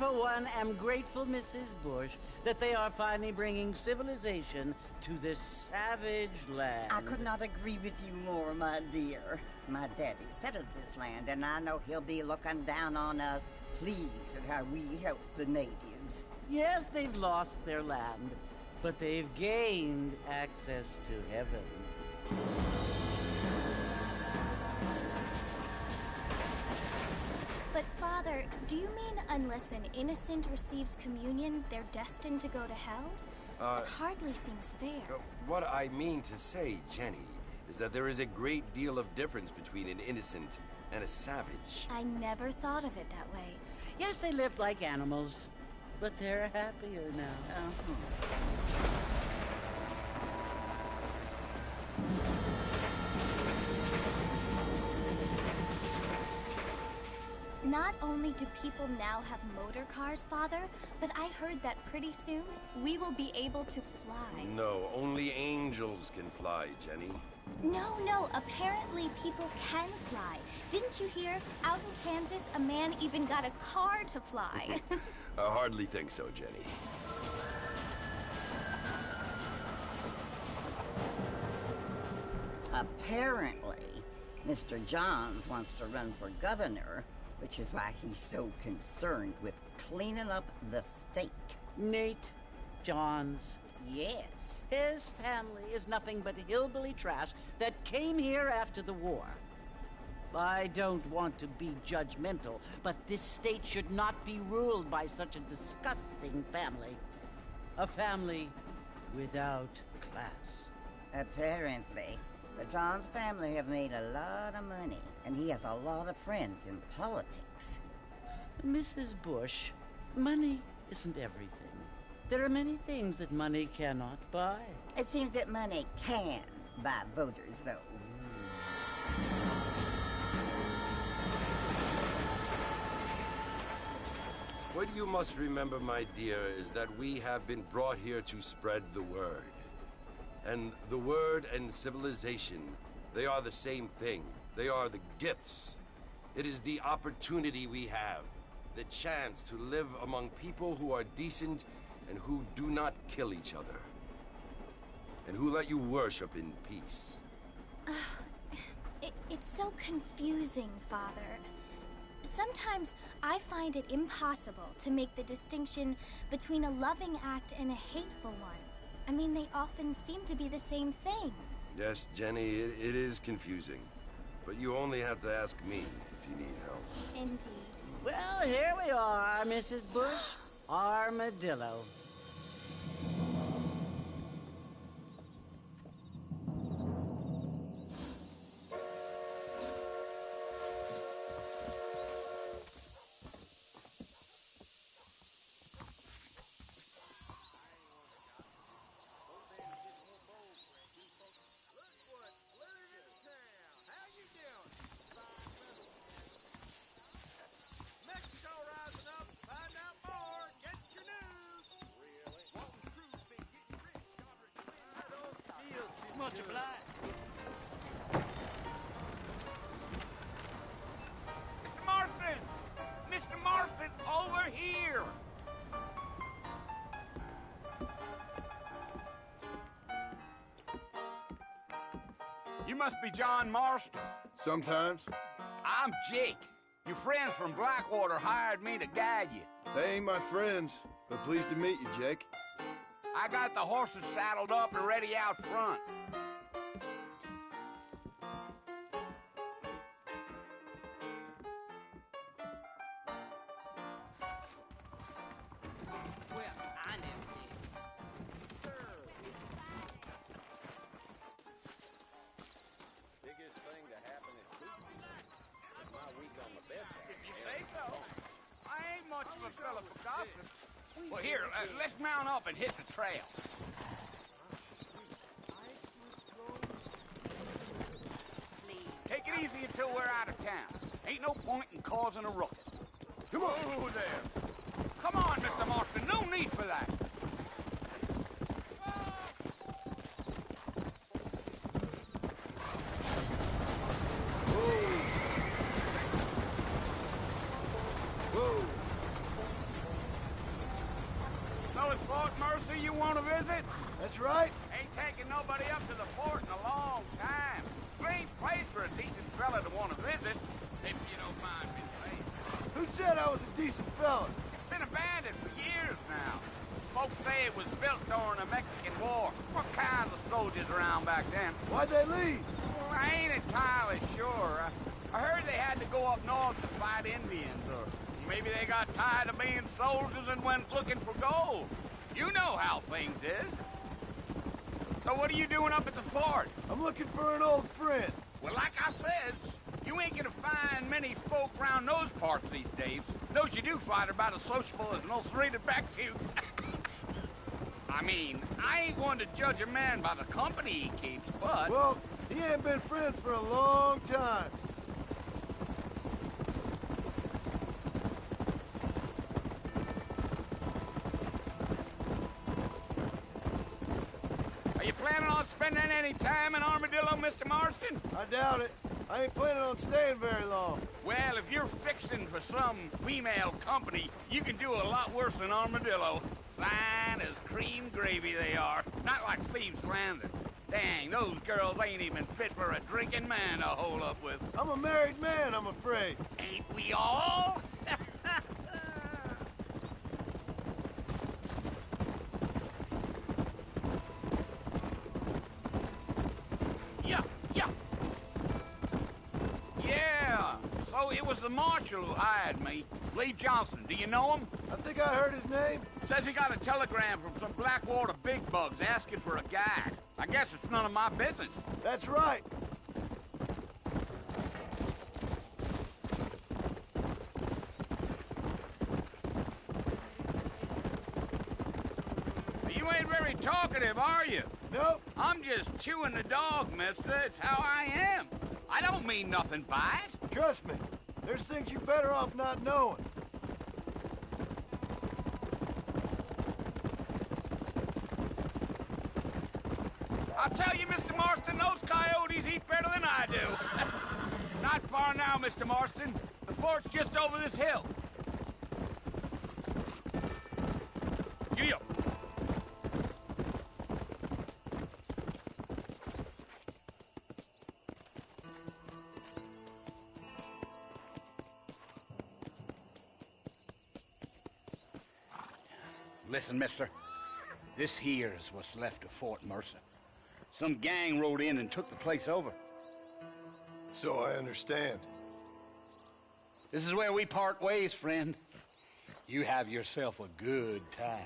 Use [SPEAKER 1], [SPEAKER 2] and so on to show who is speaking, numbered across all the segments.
[SPEAKER 1] for one, am grateful, Mrs. Bush, that they are finally bringing civilization to this savage land.
[SPEAKER 2] I could not agree with you more, my dear. My daddy settled this land, and I know he'll be looking down on us, pleased at how we help the natives.
[SPEAKER 1] Yes, they've lost their land, but they've gained access to heaven.
[SPEAKER 3] But, Father, do you mean unless an innocent receives communion, they're destined to go to hell? That hardly seems fair.
[SPEAKER 4] What I mean to say, Jenny, is that there is a great deal of difference between an innocent and a savage.
[SPEAKER 3] I never thought of it that way.
[SPEAKER 1] Yes, they lived like animals, but they're happier now.
[SPEAKER 3] Not only do people now have motor cars, Father, but I heard that pretty soon we will be able to fly.
[SPEAKER 4] No, only angels can fly, Jenny.
[SPEAKER 3] No, apparently people can fly. Didn't you hear? Out in Kansas, a man even got a car to fly.
[SPEAKER 4] I hardly think so, Jenny.
[SPEAKER 2] Apparently, Mr. Johns wants to run for governor, which is why he's so concerned with cleaning up the state.
[SPEAKER 1] Nate Johns.
[SPEAKER 2] Yes.
[SPEAKER 1] His family is nothing but hillbilly trash that came here after the war. I don't want to be judgmental, but this state should not be ruled by such a disgusting family. A family without class.
[SPEAKER 2] Apparently. The Johns family have made a lot of money, and he has a lot of friends in politics.
[SPEAKER 1] Mrs. Bush, money isn't everything. There are many things that money cannot buy.
[SPEAKER 2] It seems that money can buy voters, though.
[SPEAKER 4] What you must remember, my dear, is that we have been brought here to spread the word. And the word and civilization, they are the same thing. They are the gifts. It is the opportunity we have, the chance to live among people who are decent and who do not kill each other, and who let you worship in peace.
[SPEAKER 3] It's so confusing, Father. Sometimes I find it impossible to make the distinction between a loving act and a hateful one. I mean, they often seem to be the same thing.
[SPEAKER 4] Yes, Jenny, it is confusing. But you only have to ask me if you need help.
[SPEAKER 3] Indeed.
[SPEAKER 1] Well, here we are, Mrs. Bush. Armadillo.
[SPEAKER 5] Much obliged. Mr. Marfin! Mr. Marfin, over here! You must be John Marston.
[SPEAKER 6] Sometimes.
[SPEAKER 5] I'm Jake. Your friends from Blackwater hired me to guide you.
[SPEAKER 6] They ain't my friends, but pleased to meet you, Jake.
[SPEAKER 5] I got the horses saddled up and ready out front. Of a fella for gossip. Well, here, let's mount up and hit the trail. Take it easy until we're out of town. Ain't no point in causing a ruckus. Come on. Oh, there. Come on, Mr. Marston. No need for that. Marston?
[SPEAKER 6] That's right.
[SPEAKER 5] Ain't taken nobody up to the fort in a long time. Strange place for a decent fella to want to visit, if you don't mind me saying.
[SPEAKER 6] Who said I was a decent fella?
[SPEAKER 5] It's been abandoned for years now. Folks say it was built during the Mexican War. What kinds of soldiers around back then?
[SPEAKER 6] Why'd they leave?
[SPEAKER 5] Well, I ain't entirely sure. I heard they had to go up north to fight Indians, or maybe they got tired of being soldiers and went looking for gold. You know how things is. So what are you doing up at the fort?
[SPEAKER 6] I'm looking for an old friend.
[SPEAKER 5] Well, like I said, you ain't gonna find many folk around those parts these days. Those you do find are about as sociable as an ulcerated back tooth. I mean, I ain't one to judge a man by the company he keeps, but...
[SPEAKER 6] Well, he ain't been friends for a long time.
[SPEAKER 5] Are you planning on spending any time in Armadillo, Mr. Marston?
[SPEAKER 6] I doubt it. I ain't planning on staying very long.
[SPEAKER 5] Well, if you're fixing for some female company, you can do a lot worse than Armadillo. Fine as cream gravy they are. Not like Thieves' Landing. Dang, those girls ain't even fit for a drinking man to hole up with.
[SPEAKER 6] I'm a married man, I'm afraid.
[SPEAKER 5] Ain't we all? Yeah, so it was the marshal who hired me. Lee Johnson, do you know him?
[SPEAKER 6] I think I heard his name.
[SPEAKER 5] Says he got a telegram from some Blackwater big bugs asking for a guide. I guess it's none of my business.
[SPEAKER 6] That's right.
[SPEAKER 5] You ain't very talkative, are you?
[SPEAKER 6] Nope.
[SPEAKER 5] I'm just chewing the dog, mister. It's how I am. I don't mean nothing by it.
[SPEAKER 6] Trust me. There's things you're better off not knowing.
[SPEAKER 5] I'll tell you, Mr. Marston, those coyotes eat better than I do. Not far now, Mr. Marston. The fort's just over this hill. Giddy up. Listen, mister. This here is what's left of Fort Mercer. Some gang rode in and took the place over.
[SPEAKER 6] So I understand.
[SPEAKER 5] This is where we part ways, friend. You have yourself a good time.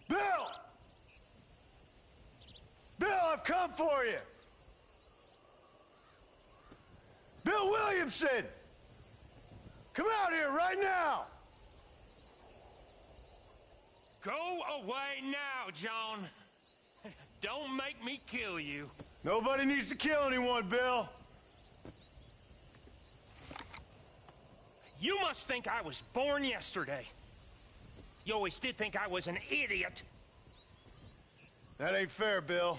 [SPEAKER 6] Bill! Bill, I've come for you! Bill Williamson! Come out here right now!
[SPEAKER 7] Go away now, John. Don't make me kill you.
[SPEAKER 6] Nobody needs to kill anyone, Bill.
[SPEAKER 7] You must think I was born yesterday. You always did think I was an idiot.
[SPEAKER 6] That ain't fair, Bill.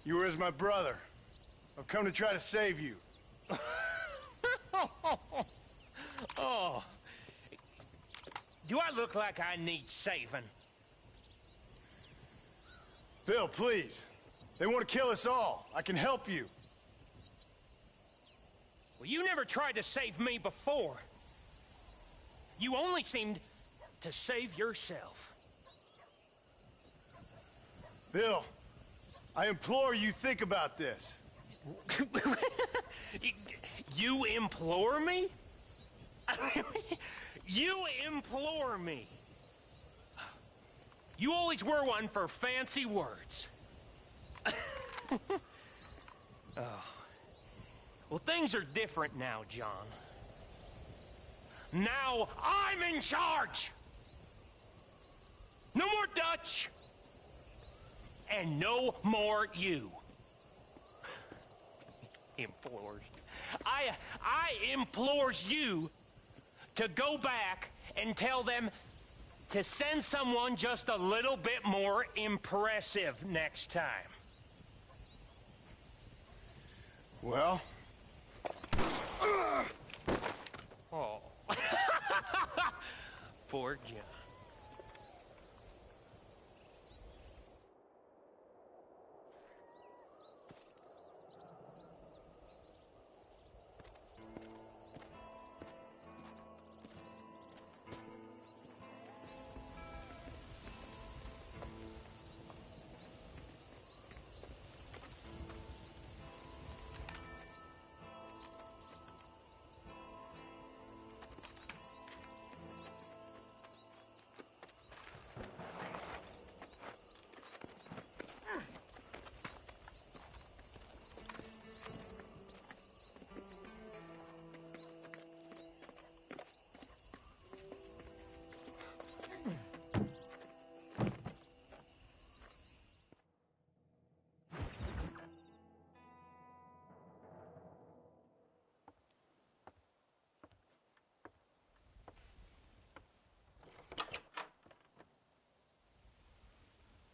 [SPEAKER 6] You were as my brother. I've come to try to save you.
[SPEAKER 7] Oh. Do I look like I need saving?
[SPEAKER 6] Bill, please. They want to kill us all. I can help you.
[SPEAKER 7] Well, you never tried to save me before. You only seemed to save yourself.
[SPEAKER 6] Bill, I implore you think about this.
[SPEAKER 7] You implore me? You implore me. You always were one for fancy words. Oh. Well, things are different now, John. Now I'm in charge! No more Dutch! And no more you. Implores. I implores you to go back and tell them to send someone just a little bit more impressive next time.
[SPEAKER 6] Well?
[SPEAKER 7] Oh. Poor John.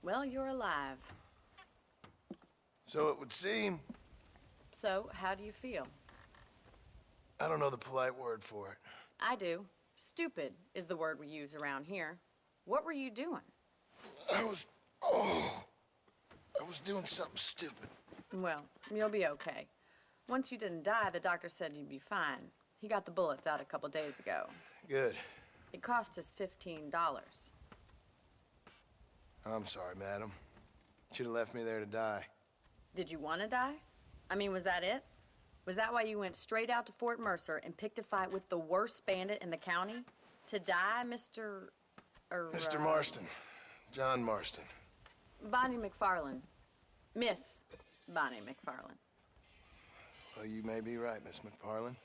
[SPEAKER 8] Well, you're alive.
[SPEAKER 6] So it would seem.
[SPEAKER 8] So, how do you feel?
[SPEAKER 6] I don't know the polite word for it.
[SPEAKER 8] I do. Stupid is the word we use around here. What were you doing?
[SPEAKER 6] I was doing something stupid.
[SPEAKER 8] Well, you'll be okay. Once you didn't die, the doctor said you'd be fine. He got the bullets out a couple days ago.
[SPEAKER 6] Good.
[SPEAKER 8] It cost us $15.
[SPEAKER 6] I'm sorry, madam. Should have left me there to die.
[SPEAKER 8] Did you want to die? I mean, was that it? Was that why you went straight out to Fort Mercer and picked a fight with the worst bandit in the county? To die, Mr.
[SPEAKER 6] Mr. Marston. John Marston.
[SPEAKER 8] Bonnie McFarland. Miss Bonnie McFarland.
[SPEAKER 6] Well, you may be right, Miss McFarland.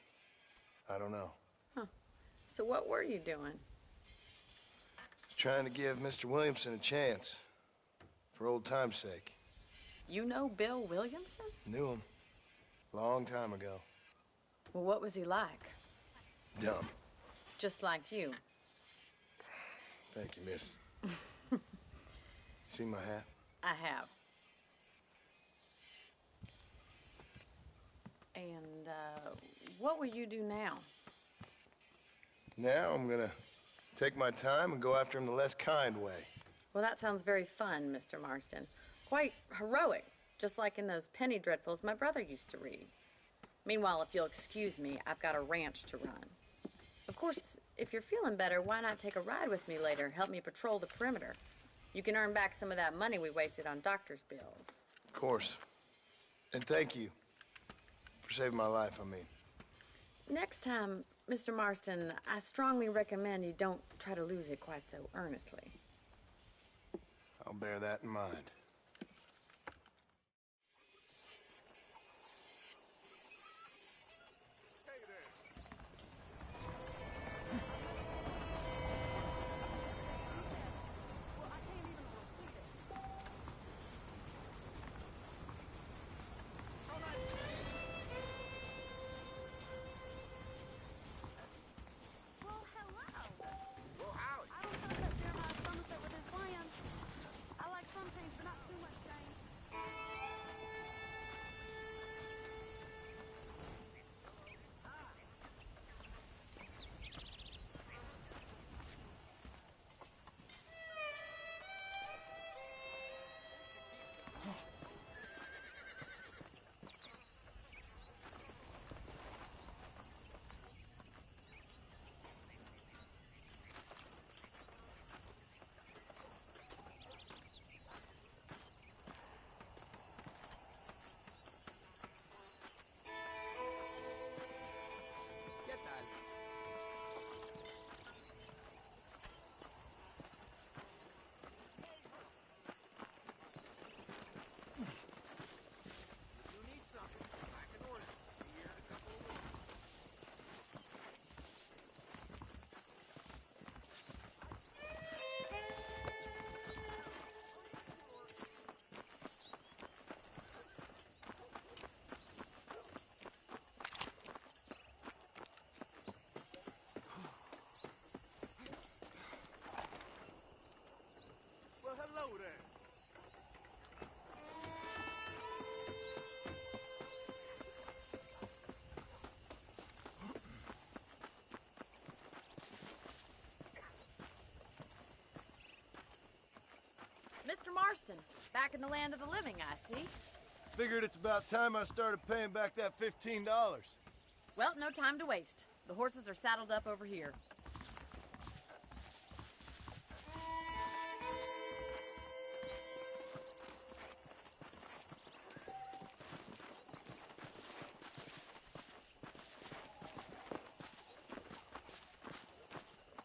[SPEAKER 6] I don't know.
[SPEAKER 8] Huh. So what were you doing?
[SPEAKER 6] Trying to give Mr. Williamson a chance. For old time's sake.
[SPEAKER 8] You know Bill Williamson?
[SPEAKER 6] Knew him. Long time ago.
[SPEAKER 8] Well, what was he like?
[SPEAKER 6] Dumb.
[SPEAKER 8] Just like you.
[SPEAKER 6] Thank you, miss. See my hat?
[SPEAKER 8] I have. And, what will you do now?
[SPEAKER 6] Now I'm gonna take my time and go after him the less kind way.
[SPEAKER 8] Well, that sounds very fun, Mr. Marston. Quite heroic, just like in those penny dreadfuls my brother used to read. Meanwhile, if you'll excuse me, I've got a ranch to run. Of course, if you're feeling better, why not take a ride with me later? Help me patrol the perimeter. You can earn back some of that money we wasted on doctor's bills.
[SPEAKER 6] Of course. And thank you for saving my life, I mean.
[SPEAKER 8] Next time, Mr. Marston, I strongly recommend you don't try to lose it quite so earnestly.
[SPEAKER 6] I'll bear that in mind.
[SPEAKER 9] Well, howdy. I don't know that Jeremiah Somerset with his plans. I like some things, but not
[SPEAKER 6] there.
[SPEAKER 8] Mr. Marston, back in the land of the living, I see.
[SPEAKER 6] Figured it's about time I started paying back that $15.
[SPEAKER 8] Well, no time to waste. The horses are saddled up over here.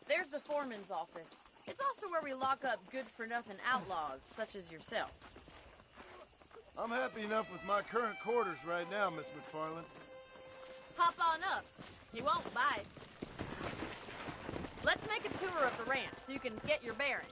[SPEAKER 8] There's the foreman's office. It's also where we lock up good-for-nothing outlaws, such as yourself.
[SPEAKER 6] I'm happy enough with my current quarters right now, Miss McFarland.
[SPEAKER 8] Hop on up. He won't bite. Let's make a tour of the ranch so you can get your bearings.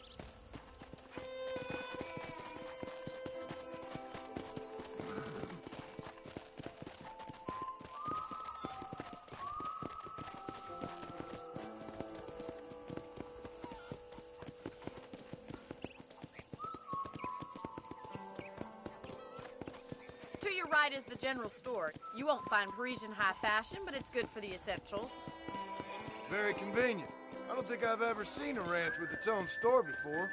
[SPEAKER 8] To your right is the general store. You won't find Parisian high fashion, but it's good for the essentials.
[SPEAKER 6] Very convenient. I don't think I've ever seen a ranch with its own store before.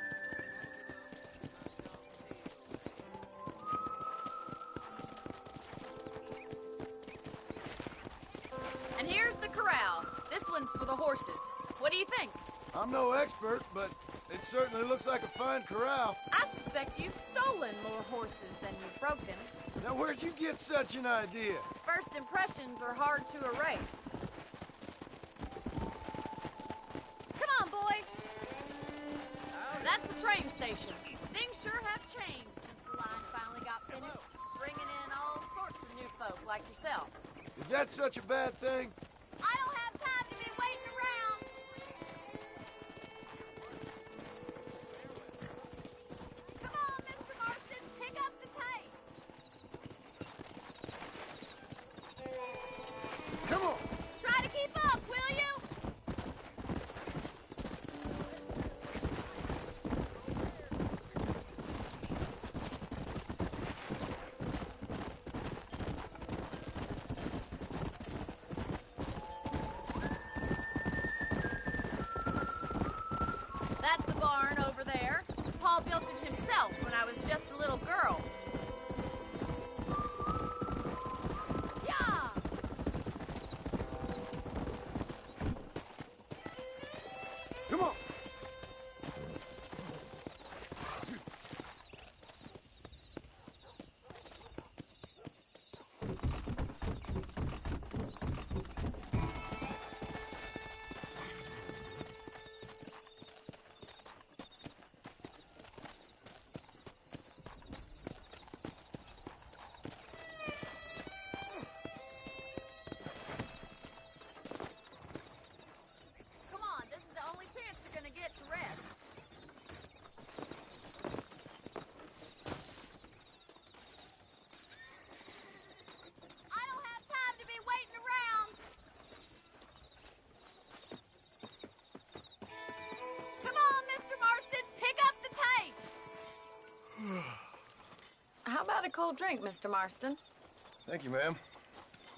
[SPEAKER 8] And here's the corral. This one's for the horses. What do you think?
[SPEAKER 6] I'm no expert, but it certainly looks like a fine corral.
[SPEAKER 8] I suspect you've stolen more horses than you've broken.
[SPEAKER 6] Now, where'd you get such an idea?
[SPEAKER 8] First impressions are hard to erase. Come on, boy. That's the train station. Things sure have changed since the line finally got finished, bringing in all sorts of new folk like yourself.
[SPEAKER 6] Is that such a bad thing?
[SPEAKER 8] I don't have time to be waiting around. Come on, Mr. Marston, pick up the pace.
[SPEAKER 6] Come on!
[SPEAKER 8] Try to keep up, will you? That's the barn over there. Paul built it himself when I was just a little girl. Yeah!
[SPEAKER 6] Come on!
[SPEAKER 8] Come on, this is the only chance you're gonna get to rest. I don't have time to be waiting around. Come on, Mr. Marston, pick up the pace. How about a cold drink, Mr. Marston?
[SPEAKER 6] Thank you, ma'am.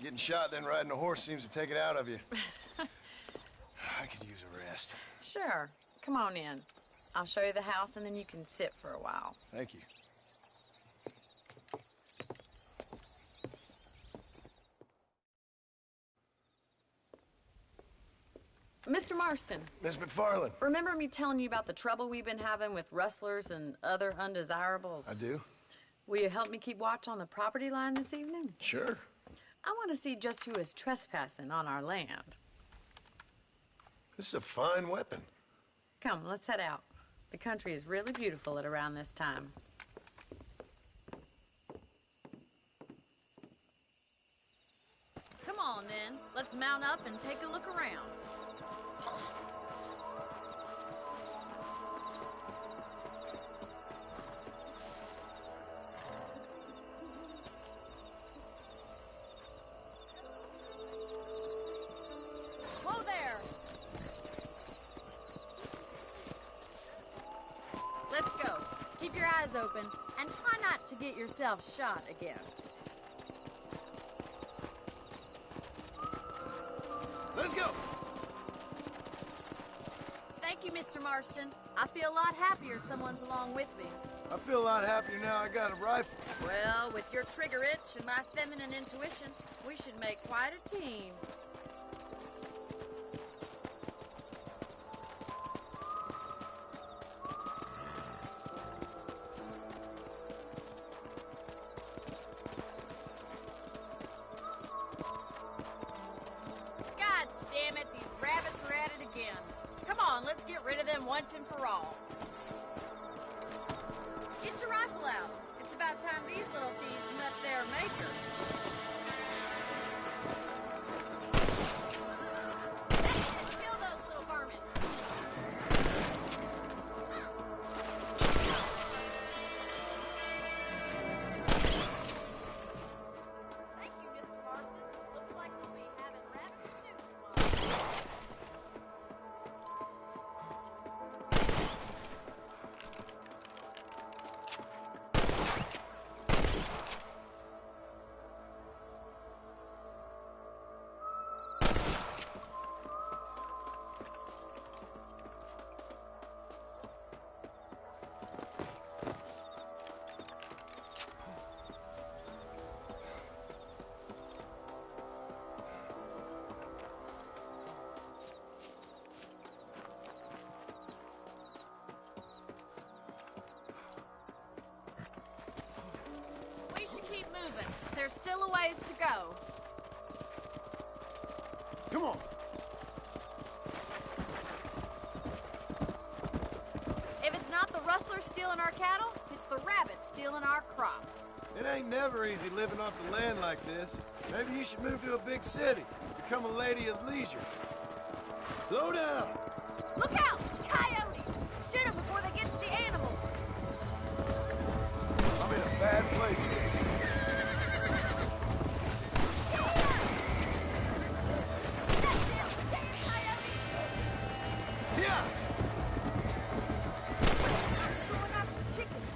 [SPEAKER 6] Getting shot, then riding a horse seems to take it out of you. I could use a rest.
[SPEAKER 8] Sure. Come on in. I'll show you the house, and then you can sit for a while.
[SPEAKER 6] Thank you.
[SPEAKER 8] Mr. Marston,
[SPEAKER 6] Miss McFarland.
[SPEAKER 8] remember me telling you about the trouble we've been having with rustlers and other undesirables?
[SPEAKER 6] I do?
[SPEAKER 8] Will you help me keep watch on the property line this evening?
[SPEAKER 6] Sure.
[SPEAKER 8] I want to see just who is trespassing on our land.
[SPEAKER 6] This is a fine weapon.
[SPEAKER 8] Come, let's head out. The country is really beautiful at around this time. Come on, then. Let's mount up and take a look around. Whoa there! Let's go. Keep your eyes open and try not to get yourself shot again.
[SPEAKER 6] Let's go!
[SPEAKER 8] Thank you, Mr. Marston. I feel a lot happier someone's along with me.
[SPEAKER 6] I feel a lot happier now I got a rifle.
[SPEAKER 8] Well, with your trigger itch and my feminine intuition, we should make quite a team. God damn it, these rabbits are at it again. Come on, let's get rid of them once and for all. Get your rifle out. It's about time these little thieves met their maker. That's it. Kill those little vermin. Thank you, Mr. Marston. Looks like we'll be having rabbit stew tomorrow. We should keep moving. There's still a ways to go.
[SPEAKER 6] Come on.
[SPEAKER 8] If it's not the rustlers stealing our cattle, it's the rabbits stealing our crops.
[SPEAKER 6] It ain't never easy living off the land like this. Maybe you should move to a big city. Become a lady of leisure. Slow down.
[SPEAKER 8] Look out! Coyotes! Shoot them before they get to the animals.
[SPEAKER 6] I'm in a bad place here. Yeah!
[SPEAKER 8] Going after the chickens.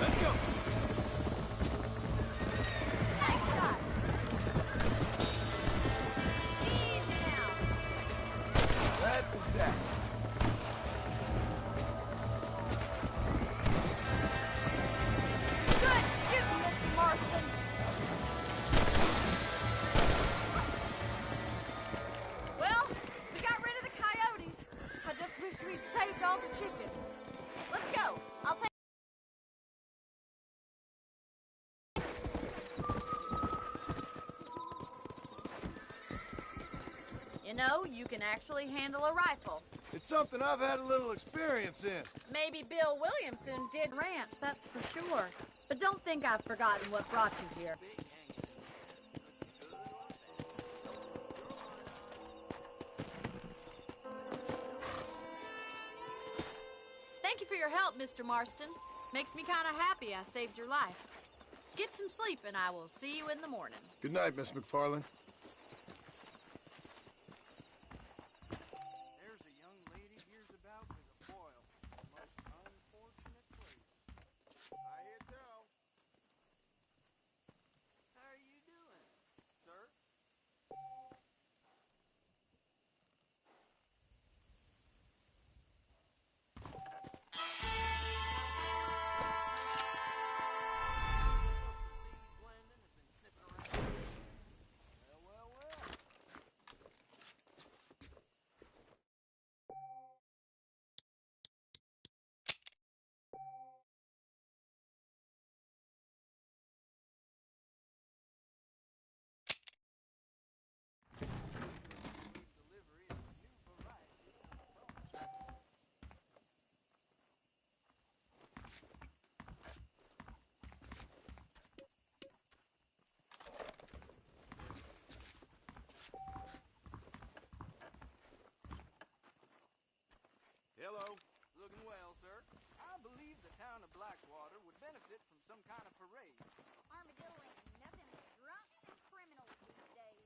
[SPEAKER 6] Let's go.
[SPEAKER 8] Nice shot. Easy now.
[SPEAKER 6] That was that.
[SPEAKER 8] Good shooting, Mr. Marston. Well, we got rid of the coyotes. I just wish we'd saved all the chickens. Let's go. I'll take... You know, you can actually handle a rifle.
[SPEAKER 6] It's something I've had a little experience in.
[SPEAKER 8] Maybe Bill Williamson did ranch, that's for sure. But don't think I've forgotten what brought you here. Thank you for your help, Mr. Marston. Makes me kind of happy I saved your life. Get some sleep and I will see you in the morning.
[SPEAKER 6] Good night, Miss McFarland.